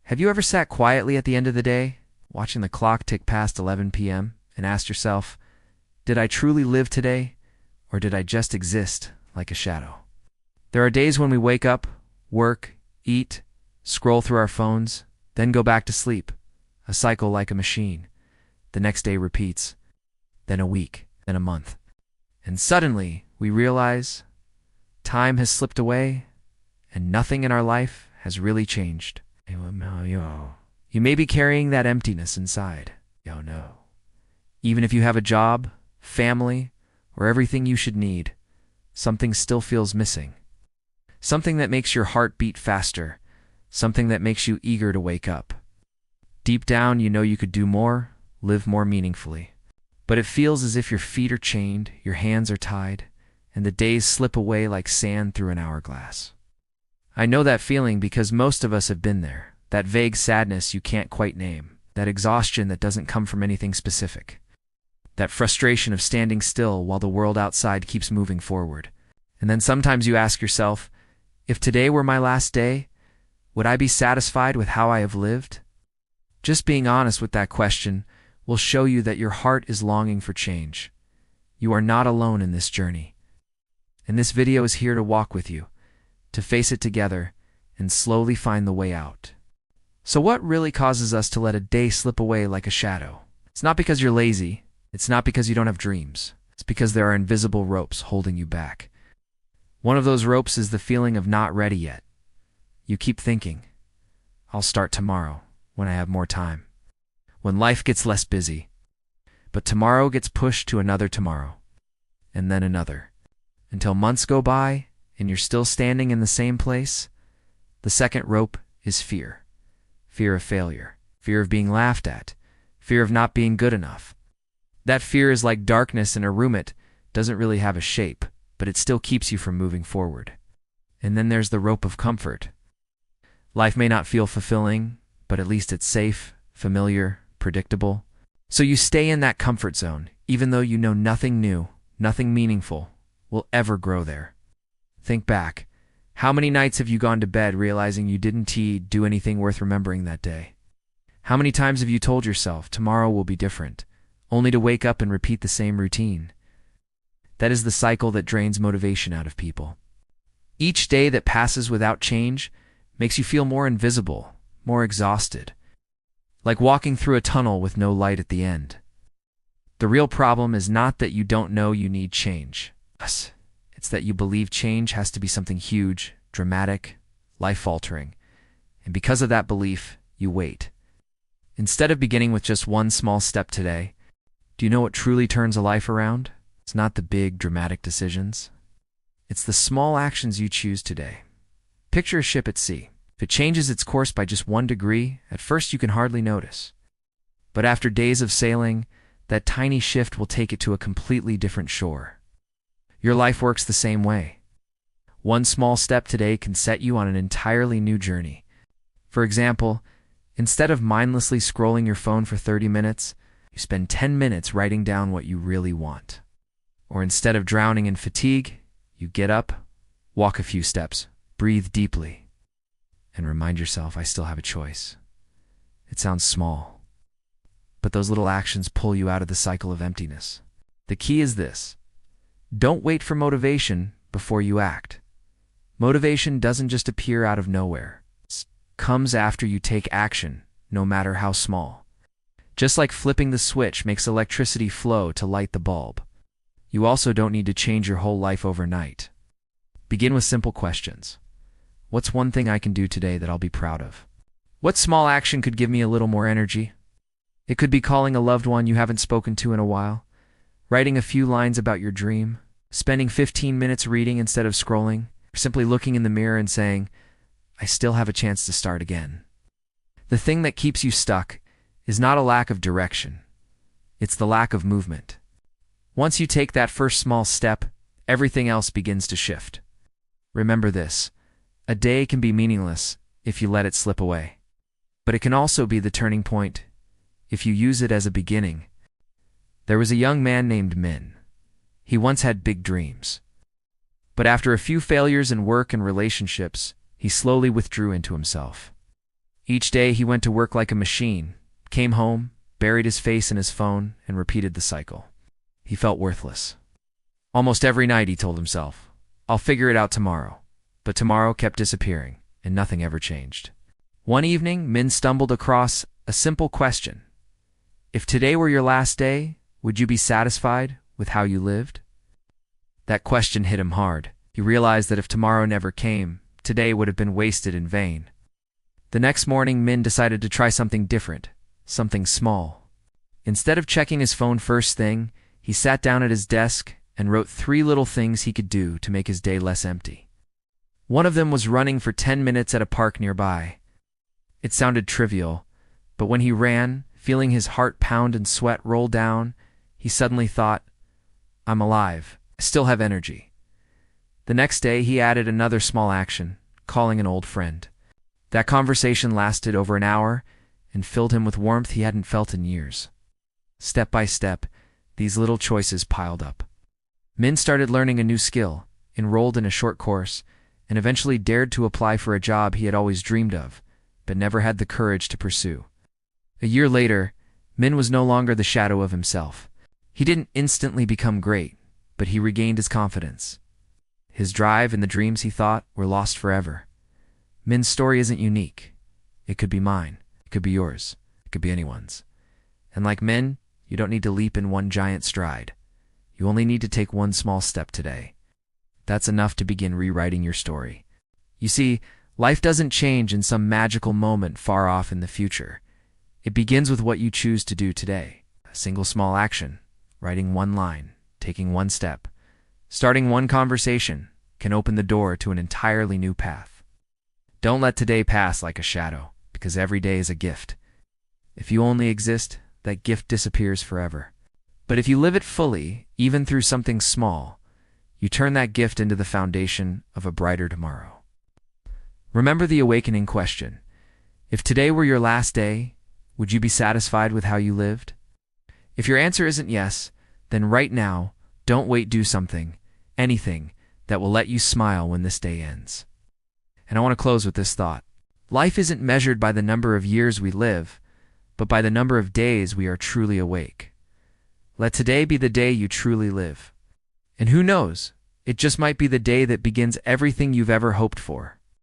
Have you ever sat quietly at the end of the day, watching the clock tick past 11 p.m., and asked yourself, did I truly live today, or did I just exist like a shadow? There are days when we wake up, work, eat, scroll through our phones, then go back to sleep, a cycle like a machine. The next day repeats, then a week, then a month. And suddenly, we realize time has slipped away, and nothing in our life has really changed. You may be carrying that emptiness inside. Even if you have a job, family, or everything you should need, something still feels missing. Something that makes your heart beat faster, something that makes you eager to wake up. Deep down, you know you could do more, live more meaningfully. But it feels as if your feet are chained, your hands are tied, and the days slip away like sand through an hourglass. I know that feeling because most of us have been there. That vague sadness you can't quite name. That exhaustion that doesn't come from anything specific. That frustration of standing still while the world outside keeps moving forward. And then sometimes you ask yourself, if today were my last day, would I be satisfied with how I have lived? Just being honest with that question will show you that your heart is longing for change. You are not alone in this journey. And this video is here to walk with you, to face it together, and slowly find the way out. So what really causes us to let a day slip away like a shadow? It's not because you're lazy. It's not because you don't have dreams. It's because there are invisible ropes holding you back. One of those ropes is the feeling of not ready yet. You keep thinking, I'll start tomorrow, when I have more time, when life gets less busy. But tomorrow gets pushed to another tomorrow, and then another, until months go by and you're still standing in the same place. The second rope is fear. Fear of failure, fear of being laughed at, fear of not being good enough. That fear is like darkness in a room. It doesn't really have a shape, but it still keeps you from moving forward. And then there's the rope of comfort. Life may not feel fulfilling, but at least it's safe, familiar, predictable. So you stay in that comfort zone, even though you know nothing new, nothing meaningful will ever grow there. Think back. How many nights have you gone to bed realizing you didn't do anything worth remembering that day? How many times have you told yourself tomorrow will be different, only to wake up and repeat the same routine? That is the cycle that drains motivation out of people. Each day that passes without change makes you feel more invisible, more exhausted, like walking through a tunnel with no light at the end. The real problem is not that you don't know you need change. It's that you believe change has to be something huge, dramatic, life-altering. And because of that belief, you wait. Instead of beginning with just one small step today, do you know what truly turns a life around? It's not the big, dramatic decisions. It's the small actions you choose today. Picture a ship at sea. If it changes its course by just 1 degree, at first you can hardly notice. But after days of sailing, that tiny shift will take it to a completely different shore. Your life works the same way. One small step today can set you on an entirely new journey. For example, instead of mindlessly scrolling your phone for 30 minutes, you spend 10 minutes writing down what you really want. Or instead of drowning in fatigue, you get up, walk a few steps, breathe deeply, and remind yourself, I still have a choice. It sounds small, but those little actions pull you out of the cycle of emptiness. The key is this. Don't wait for motivation before you act. Motivation doesn't just appear out of nowhere. It comes after you take action, no matter how small. Just like flipping the switch makes electricity flow to light the bulb, you also don't need to change your whole life overnight. Begin with simple questions. What's one thing I can do today that I'll be proud of? What small action could give me a little more energy? It could be calling a loved one you haven't spoken to in a while, writing a few lines about your dream, spending 15 minutes reading instead of scrolling, or simply looking in the mirror and saying, I still have a chance to start again. The thing that keeps you stuck is not a lack of direction. It's the lack of movement. Once you take that first small step, everything else begins to shift. Remember this. A day can be meaningless if you let it slip away. But it can also be the turning point if you use it as a beginning. There was a young man named Min. He once had big dreams. But after a few failures in work and relationships, he slowly withdrew into himself. Each day he went to work like a machine, came home, buried his face in his phone, and repeated the cycle. He felt worthless. Almost every night he told himself, "I'll figure it out tomorrow." But tomorrow kept disappearing, and nothing ever changed. One evening, Min stumbled across a simple question. If today were your last day, would you be satisfied with how you lived? That question hit him hard. He realized that if tomorrow never came, today would have been wasted in vain. The next morning, Min decided to try something different, something small. Instead of checking his phone first thing, he sat down at his desk and wrote 3 little things he could do to make his day less empty. One of them was running for 10 minutes at a park nearby. It sounded trivial, but when he ran, feeling his heart pound and sweat roll down, he suddenly thought, "I'm alive. I still have energy." The next day, he added another small action, calling an old friend. That conversation lasted over an hour and filled him with warmth he hadn't felt in years. Step by step, these little choices piled up. Min started learning a new skill, enrolled in a short course, and eventually dared to apply for a job he had always dreamed of, but never had the courage to pursue. A year later, Min was no longer the shadow of himself. He didn't instantly become great, but he regained his confidence. His drive and the dreams he thought were lost forever. Min's story isn't unique. It could be mine. It could be yours. It could be anyone's. And like Min, you don't need to leap in one giant stride. You only need to take one small step today. That's enough to begin rewriting your story. You see, life doesn't change in some magical moment far off in the future. It begins with what you choose to do today. A single small action, writing one line, taking one step, starting one conversation can open the door to an entirely new path. Don't let today pass like a shadow, because every day is a gift. If you only exist, that gift disappears forever. But if you live it fully, even through something small, you turn that gift into the foundation of a brighter tomorrow. Remember the awakening question. If today were your last day, would you be satisfied with how you lived? If your answer isn't yes, then right now, don't wait, do something, anything, that will let you smile when this day ends. And I want to close with this thought. Life isn't measured by the number of years we live, but by the number of days we are truly awake. Let today be the day you truly live. And who knows, it just might be the day that begins everything you've ever hoped for.